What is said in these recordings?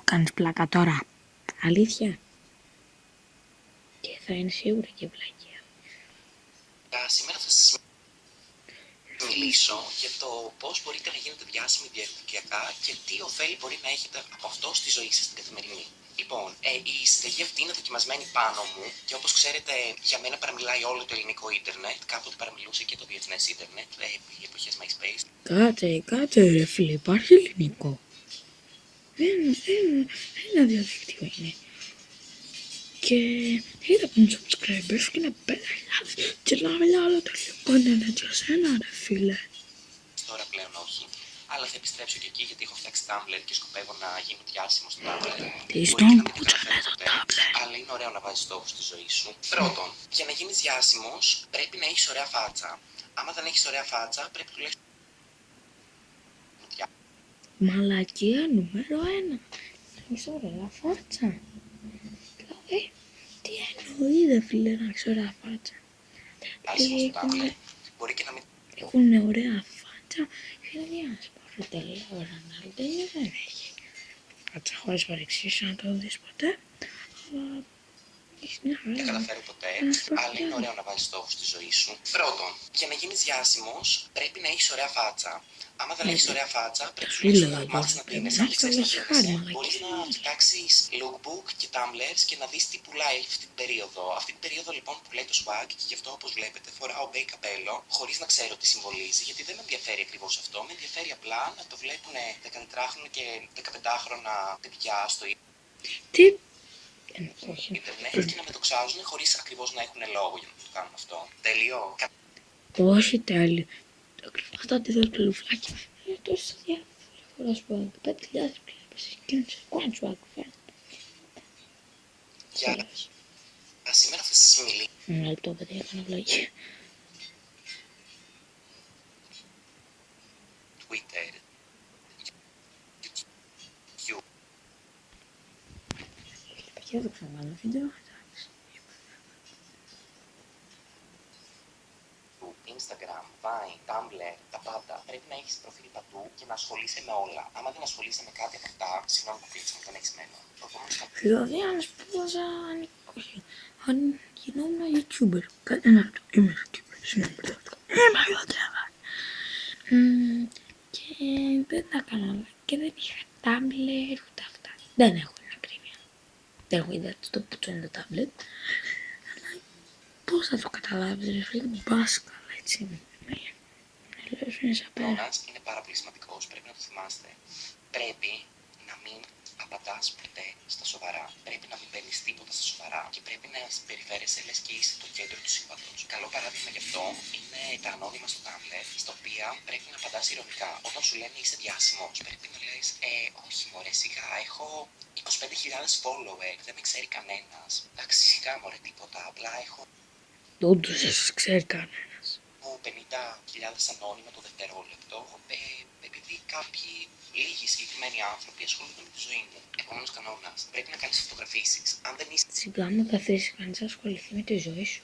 κάνεις πλάκα τώρα? Αλήθεια? Και θα είναι σίγουρα και βλακία. Σήμερα θα σας μιλήσω για το πώς μπορείτε να γίνετε διάσημοι διαδικτυακά και τι ωφέλη μπορεί να έχετε από αυτό στη ζωή σας την καθημερινή. Λοιπόν, η συνταγή αυτή είναι δοκιμασμένη πάνω μου και όπως ξέρετε για μένα παραμιλάει όλο το ελληνικό ίντερνετ, κάποτε παραμιλούσε και το διεθνές ίντερνετ, οι εποχές MySpace. Κάτσε ρε φίλε, υπάρχει ελληνικό. Ένα διαδίκτυο είναι. Και είδα που είναι subscribers και είναι 5.000 και να μιλάω άλλο το ελληνικό ίντερνετ για σένα ρε φίλε. Τώρα πλέον όχι, αλλά θα επιστρέψω και εκεί γιατί έχω φτιάξει Tumblr και σκοπεύω να γίνω διάσημο στο Tumblr. Μπορεί και να μην το καταφέρω ποτέ, αλλά είναι ωραίο να βάζεις στόχους στη ζωή σου. Πρώτον, για να γίνεις διάσημος πρέπει να έχεις ωραία φάτσα. Άμα δεν έχεις ωραία φάτσα, πρέπει τουλάχιστον. Μαλακία νούμερο 1. Να έχεις ωραία φάτσα. Δηλαδή, τι εννοεί ρε φίλε να έχεις ωραία φάτσα? Μπορεί και να μην. Έχουν ωραία φάτσα και δεν διάσπαρε τελεία ο Ρονάλντο δεν έχει φάτσα χωρίς παρεξήγηση να το δεις ποτέ, αλλά έχεις μια χαρά. Δεν καταφέρω ποτέ, αλλά είναι ωραίο να βάζεις στόχους στη ζωή σου. Πρώτον, για να γίνεις διάσημος πρέπει να έχεις ωραία φάτσα. Άμα δεν έχεις ωραία φάτσα, πρέπει τουλάχιστον να μάθεις να δίνεσαι. Αν δεν ξέρεις να δίνεσαι, μπορείς να κοιτάξεις lookbook και tumblers και να δεις τι πουλάει αυτή την περίοδο. Αυτή την περίοδο λοιπόν πουλάει το swag και γι' αυτό όπως βλέπετε φοράω μπέι καπέλο χωρίς να ξέρω τι συμβολίζει, γιατί δεν με ενδιαφέρει ακριβώς αυτό. Με ενδιαφέρει απλά να το βλέπουν 14χρονα και 15χρονα παιδιά στο ίντερνετ και να με δοξάζουν χωρίς ακριβώς να έχουν λόγο για να το κάνουν αυτό. Τέλειο. Όχι τέλειο. Αυτά τη δω το λουφλάκι. Τόσο διάφορα swag. 5.000 κλέπες. Εκείνος ένα swag φαίνεται. Γεια. Σήμερα θα σας μιλήσω. Ένα λεπτό παιδί, έκανα βλόγια. Twitter. Και δεν ξανακάνω βίντεο. Instagram, Vine, Tumblr, τα πάντα. Πρέπει να έχεις προφίλ παντού και να ασχολείσαι με όλα. Άμα δεν ασχολείσαι με κάτι από αυτά, συγγνώμη που κλείψαμε, δεν έχεις μένα. Δηλαδή, αν σπούδαζα, αν γινόμουν YouTuber, ένα λεπτό, είμαι YouTuber, συγγνώμη, είμαι YouTuber. Και δεν τα έκανα και δεν είχα Tumblr ούτε αυτά. Δεν έχω την ακρίβεια. Δεν έχω ιδέα στο που είναι το tablet. Αλλά πώς θα το καταλάβεις ρε φίλε, μπάσκαλα έτσι. Είναι πάρα πολύ σημαντικός, πρέπει να το θυμάστε. Πρέπει να μην απαντάς ποτέ στα σοβαρά. Πρέπει να μην παίρνεις τίποτα στα σοβαρά και πρέπει να συμπεριφέρεσαι λες και είσαι το κέντρο του σύμπαντος. Καλό παράδειγμα γι' αυτό είναι τα ανώνυμα στο Tumblr, στα οποία πρέπει να απαντάς ηρωνικά. Όταν σου λένε είσαι διάσημος, πρέπει να λες όχι μωρέ σιγά, έχω 25.000 follower, δεν με ξέρει κανένας. Εντάξει σιγά μωρέ τίποτα, απλά έχω. Όντως δεν σας ξέρει κανένας. 50.000 ανώνυμα το δευτερόλεπτο, επειδή κάποιοι λίγοι συγκεκριμένοι άνθρωποι ασχολούνται με τη ζωή μου. Επόμενος κανόνας, πρέπει να κάνεις φωτογραφίσεις. Αν δεν είσαι. Σιγά μου καθίσει κανείς να ασχοληθεί με τη ζωή σου.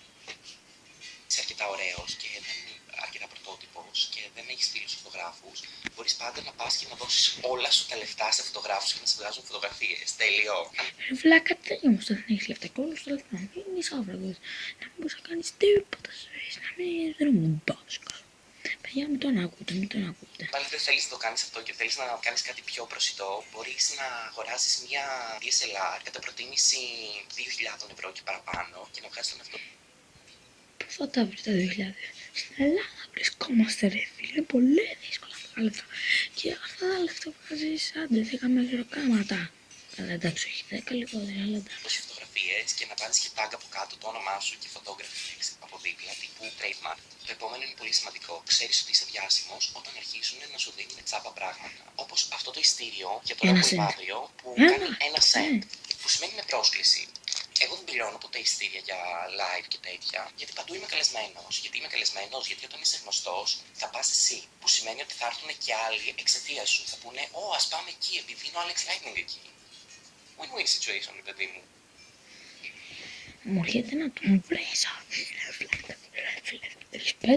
Είσαι αρκετά ωραίος και δεν αρκετά πρωτότυπος και δεν έχεις φίλους φωτογράφους, μπορείς πάντα να πας και να δώσεις όλα σου τα λεφτά σε φωτογράφους και να σε βγάζουν φωτογραφίες. Τέλειο. Ρε βλάκα, τι όμως δεν έχεις λεφτά και όλους τα λεφτά. Είναι άφραγος. Να μην μπορείς να κάνεις τίποτα στη ζωή σου, να μην δρόμουν μπάσκαλο. Παιδιά, μην τον ακούτε, μην τον ακούτε. Αν δεν θέλεις να το κάνεις αυτό και θέλεις να κάνεις κάτι πιο προσιτό, μπορείς να αγοράσεις μια DSLR κατά προτίμηση 2.000 ευρώ και παραπάνω και να βγάζεις τον εαυτό. Πού θα τα βρεις τα 2.000? Στην Ελλάδα βρισκόμαστε ρε φίλε, είναι πολύ δύσκολα αυτά τα λεφτά. Και αυτά τα λεφτά βγάζεις άντε 10 μεγαλοκάματα. Αλλά εντάξει, όχι 10 λιγότερα, αλλά εντάξει. Φωτογραφίες και να βάλεις και tag από κάτω το όνομά σου και photography από δίπλα τύπου trademark. Το επόμενο είναι πολύ σημαντικό. Ξέρεις ότι είσαι διάσημος όταν αρχίζουν να σου δίνουν τσάπα πράγματα. Όπως αυτό το ειστήριο για το λογοπαίδιο που κάνει 1 cent, που σημαίνει με πρόσκληση. Εγώ δεν πληρώνω ποτέ ειστήρια για live και τέτοια, γιατί παντού είμαι καλεσμένος. Γιατί είμαι καλεσμένος, γιατί όταν είσαι γνωστός θα πας εσύ. Που σημαίνει ότι θα έρθουν και άλλοι εξαιτίας σου. Θα πούνε, ας πάμε εκεί, επειδή είναι ο Alex Lightning εκεί. Win-win situation, παιδί μου. Μου έρχεται να τον βρεις, έχεις 5.000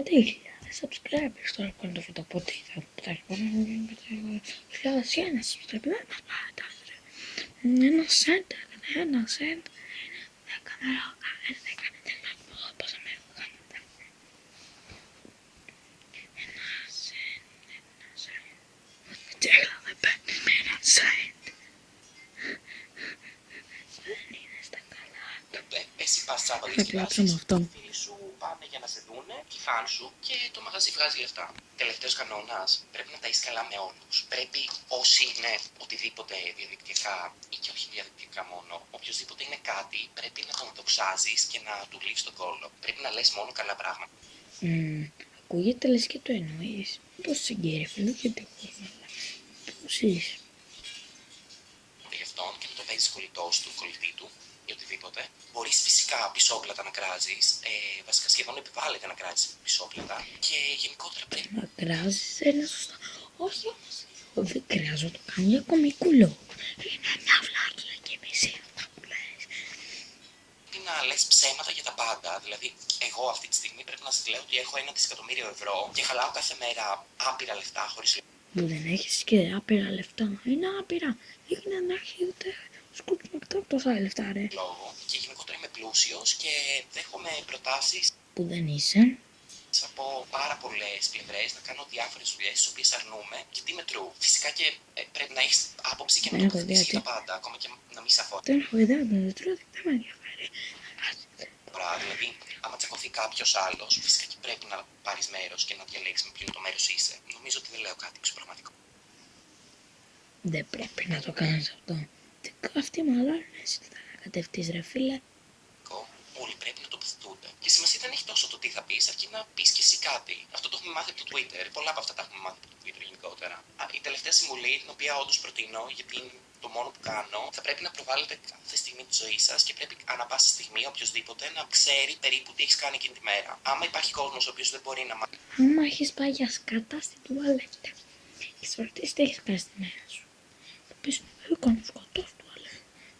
subscribers τώρα που είναι το βίντεο, πότε θα έχει πάνω 5.000 subscribers, δεν μας πάει τα Ένα σέντ έκανε, ένα σέντ. Έκαμε ρόκα, έκανε πόσα μέρη κάνατε. Ένα σέντ. Τσέχλα δεν παίρνει με ένα σέντ. Δεν είναι στα καλά του. Εσύ πας τσάμπα Θα και κλάψω με αυτό. οι φίλοι σου πάνε για να σε δούνε, κυφάν σου και το μαγαζί βγάζει λεφτά. Τελευταίος κανόνας, πρέπει να τα είσαι καλά με όλους. Πρέπει όσοι είναι οτιδήποτε διαδικτυακά ή και όχι διαδικτυακά μόνο, οποιοδήποτε είναι κάτι, πρέπει να τον δοξάζεις και να του λύσεις τον κόλλο. Πρέπει να λες μόνο καλά πράγματα. Ακούγεται λες και το εννοείς. Πώς συγκύρε φίλο και τι πώς είσαι. Γι' αυτόν και να το παίζεις κολλητός του, κολλητή του ή οτιδήποτε. Μπορείς φυσικά πισόπλατα να κράζεις, βασικά σχεδόν επιβάλλεται να κράζεις πισόπλατα και γενικότερα πρέπει Να κράζεις ένα σωστό. Όχι όμως, εγώ δεν κράζω, το κάνω για κομικού λόγου. Είναι μια βλάκια και μισή αυτά που λες. να λες ψέματα για τα πάντα. Δηλαδή, εγώ αυτή τη στιγμή πρέπει να σας λέω ότι έχω 1 δισεκατομμύριο ευρώ και χαλάω κάθε μέρα άπειρα λεφτά χωρίς Που δεν έχεις και άπειρα λεφτά. Είναι άπειρα. Είναι να έχει ούτε σκούτσμα τόσα λεφτά ρε. λόγο και γενικότερα είμαι πλούσιος και δέχομαι προτάσεις Που δεν είσαι. από πάρα πολλές πλευρές να κάνω διάφορες δουλειές τις οποίες αρνούμαι γιατί είμαι true. Φυσικά και πρέπει να έχεις άποψη και να Δεν το έχω ιδέα για τα πάντα, ακόμα και να μην σαφώ. Δεν έχω ιδέα, δεν τρώω, δεν με ενδιαφέρει. Δηλαδή, άμα τσακωθεί κάποιο άλλο, φυσικά και πρέπει να πάρει μέρο και να διαλέξει με ποιον το μέρο είσαι. Νομίζω ότι δεν λέω κάτι ξεπραγματικό. Δεν πρέπει να το κάνεις αυτό. Αυτοί μάλλον εσύ θα ανακατευτείς ρε φίλε. Όλοι πρέπει να τοποθετούνται. Και σημασία δεν έχει τόσο το τι θα πει, αρκεί να πει και εσύ κάτι. Αυτό το έχουμε μάθει από το Twitter. Πολλά από αυτά τα έχουμε μάθει από το Twitter γενικότερα. Η τελευταία συμβουλή, την οποία όντω προτείνω, γιατί είναι το μόνο που κάνω, θα πρέπει να προβάλλετε κάθε στιγμή τη ζωή σα και πρέπει ανά πάσα στιγμή οποιοδήποτε να ξέρει περίπου τι έχει κάνει εκείνη τη μέρα. Άμα υπάρχει κόσμο ο οποίο δεν μπορεί να μάθει. Άμα έχεις πάει για σκατά στην τουαλέτα, έχεις ρωτήσει τι έχεις κάνει στη μέρα σου. Θα πεις, έκανα σκατά στην τουαλέτα.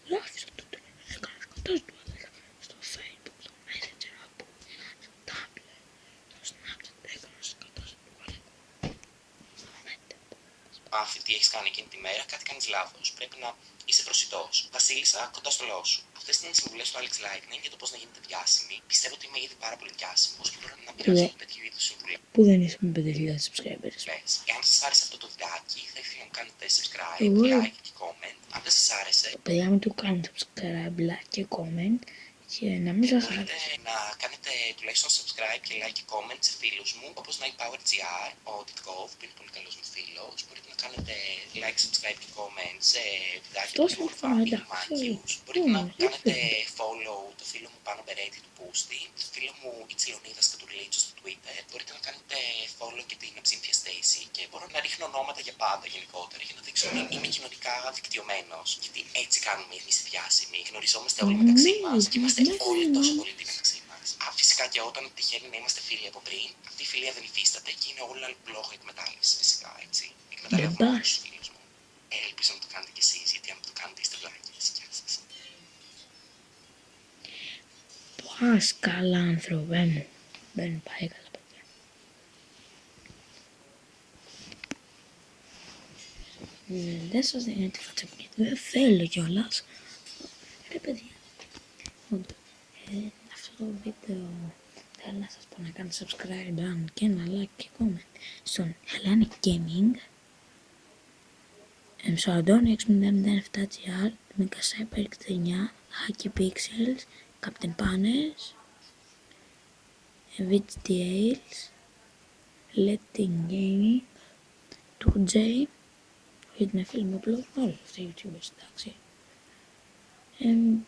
Γράφεις το τότε, έκανα σκατά στην τουαλέτα. Στο Facebook, στο Messenger, από στο Tumblr, στο Snapchat, έκανα σκατά στην τουαλέτα. Μάθει τι έχει κάνει εκείνη τη μέρα, κάτι κάνει λάθο. Πρέπει να είσαι προσιτό. Βασίλισσα, κοντά στο λαό σου. Αυτές ήταν οι συμβουλές του Alex Lightning για το πώς να γίνετε διάσημοι. Πιστεύω ότι είμαι ήδη πάρα πολύ διάσημος και μπορώ να μοιράζω τέτοιου είδους συμβουλές. Που δεν είσαι με 5.000 subscribers. Εάν σας άρεσε αυτό το βιντεάκι, θα ήθελα να κάνετε subscribe, Εγώ- like και comment. Αν δεν σας άρεσε, Παιδιά μην του κάνετε subscribe, like και comment και να μην σας μπορείτε άρεσε. να κάνετε τουλάχιστον subscribe και like και comment σε φίλους μου, όπως NightPowerGR, ο Titkov, που είναι πολύ καλός μου φίλος. Μπορείτε να κάνετε like, subscribe και comment σε βιντεάκια Αυτός του είναι Wolfa, φανατά. Μάκιους. Μπορείτε να κάνετε follow το φίλο μου Πάνο Μπερέτη του Πούστη, το φίλο μου Ιτσιλονίδας Κατουρλίτσο στο Twitter. Μπορείτε να κάνετε follow και την Αψύμφια Stacy και μπορώ να ρίχνω ονόματα για πάντα γενικότερα για να δείξω ότι είμαι κοινωνικά δικτυωμένος. Γιατί έτσι κάνουμε εμείς οι διάσημοι. Γνωριζόμαστε όλοι μεταξύ μας και είμαστε όλοι τόσο πολύτιμοι μεταξύ μας. Φυσικά και όταν τυχαίνει να είμαστε φίλοι από πριν, αυτή η φιλία δεν υφίσταται και είναι όλα λόγω εκμετάλλευσης φυσικά έτσι. Εκμεταλλεύομαι πας. όλους τους φίλους μου. Ελπίζω να το κάνετε κι εσείς, γιατί αν το κάνετε είστε βλάκες. Γεια σας. Πας καλά άνθρωπε μου. Δεν πάει καλά παιδιά. Δεν σας δίνω τη φάτσα μου, δεν θέλω κιόλας. Ρε παιδιά, αυτό το βίντεο θέλω να σας πω να κάνετε subscribe και ένα like και comment στον Hellenic Gaming, στο Αντώνη 6007GR, Mega Cyber 69, Hacky Pixels, Captain Panes, VGTales, Letting Gaming, 2J, γιατί είναι φίλοι μου upload, όλοι αυτοί οι YouTubers, εντάξει.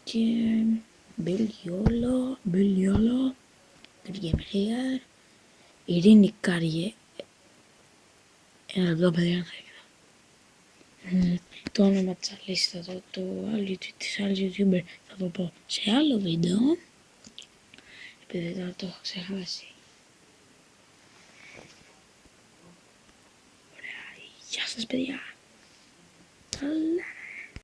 Και Bill Yolo, Good Game Here, Ειρήνη Κάριε, ένα λεπτό παιδιά να θα έκανα. Το όνομα της Αλήσης της άλλης YouTuber θα το πω σε άλλο βίντεο, επειδή τώρα το έχω ξεχάσει. Ωραία, γεια σας παιδιά. Καλά.